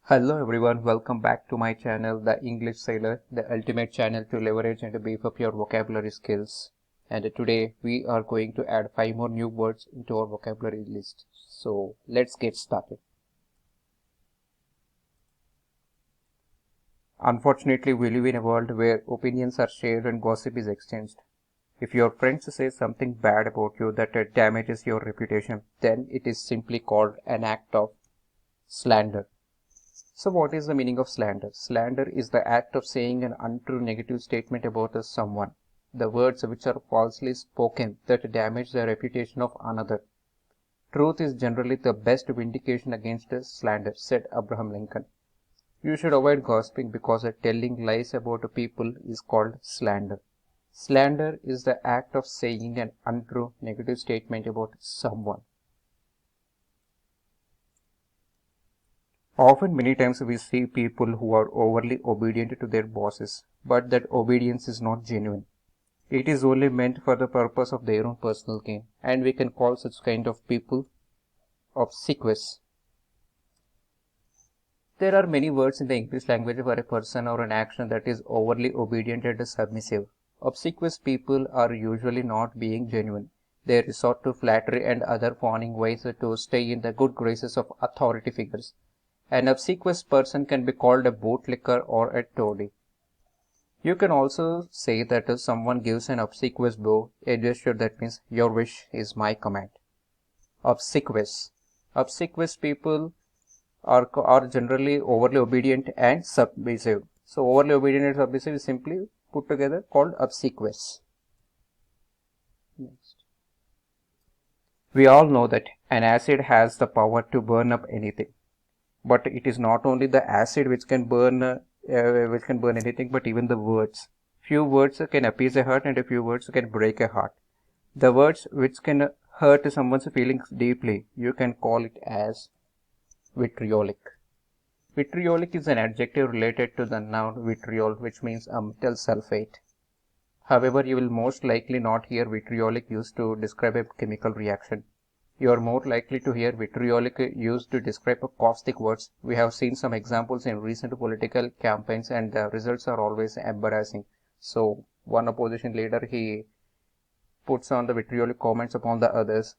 Hello everyone, welcome back to my channel, The English Sailor, the ultimate channel to leverage and beef up your vocabulary skills. And today we are going to add 5 more new words into our vocabulary list. So let's get started. Unfortunately, we live in a world where opinions are shared and gossip is exchanged. If your friends say something bad about you that damages your reputation, then it is simply called an act of slander. So what is the meaning of slander? Slander is the act of saying an untrue negative statement about someone. The words which are falsely spoken that damage the reputation of another. Truth is generally the best vindication against slander, said Abraham Lincoln. You should avoid gossiping because telling lies about people is called slander. Slander is the act of saying an untrue negative statement about someone. Often, many times we see people who are overly obedient to their bosses, but that obedience is not genuine. It is only meant for the purpose of their own personal gain, and we can call such kind of people obsequious. There are many words in the English language for a person or an action that is overly obedient and submissive. Obsequious people are usually not being genuine. They resort to flattery and other fawning ways to stay in the good graces of authority figures. An obsequious person can be called a bootlicker or a toady. You can also say that if someone gives an obsequious bow, a gesture that means your wish is my command. Obsequious. Obsequious people are generally overly obedient and submissive. So overly obedient and submissive is simply put together called obsequious. Next. We all know that an acid has the power to burn up anything. But it is not only the acid which can burn anything, but even the words. Few words can appease a heart and a few words can break a heart. The words which can hurt someone's feelings deeply, you can call it as vitriolic. Vitriolic is an adjective related to the noun vitriol, which means a metal sulfate. However, you will most likely not hear vitriolic used to describe a chemical reaction. You are more likely to hear vitriolic used to describe caustic words. We have seen some examples in recent political campaigns and the results are always embarrassing. So one opposition leader, he puts on the vitriolic comments upon the others.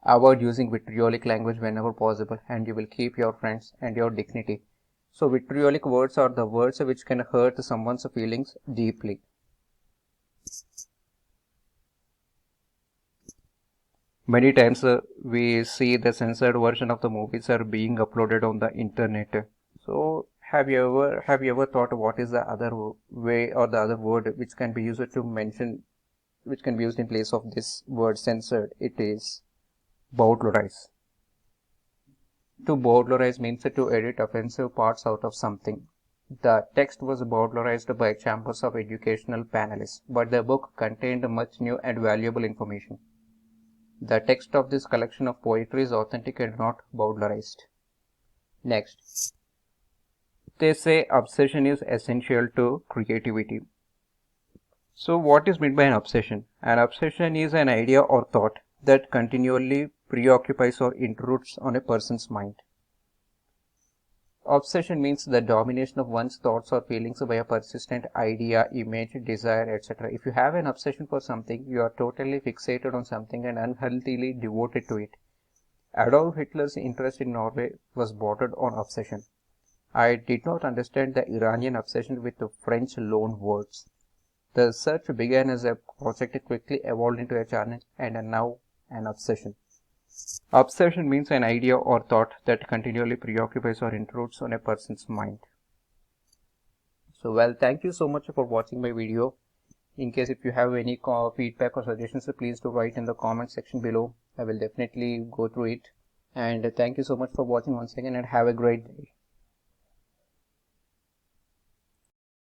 Avoid using vitriolic language whenever possible and you will keep your friends and your dignity. So vitriolic words are the words which can hurt someone's feelings deeply. Many times we see the censored version of the movies are being uploaded on the internet. So have you ever thought what is the other way or the other word which can be used to mention, which can be used in place of this word censored? It is bowdlerize. To bowdlerize means to edit offensive parts out of something. The text was bowdlerized by chambers of educational panelists, but the book contained much new and valuable information. The text of this collection of poetry is authentic and not bowdlerized. Next. They say obsession is essential to creativity. So what is meant by an obsession? An obsession is an idea or thought that continually preoccupies or intrudes on a person's mind. Obsession means the domination of one's thoughts or feelings by a persistent idea, image, desire, etc. If you have an obsession for something, you are totally fixated on something and unhealthily devoted to it. Adolf Hitler's interest in Norway was bordered on obsession. I did not understand the Iranian obsession with the French loan words. The search began as a project, quickly evolved into a challenge, and now an obsession. Obsession means an idea or thought that continually preoccupies or intrudes on a person's mind. So well, thank you so much for watching my video. In case if you have any feedback or suggestions, please do write in the comment section below. I will definitely go through it. And thank you so much for watching once again and have a great day.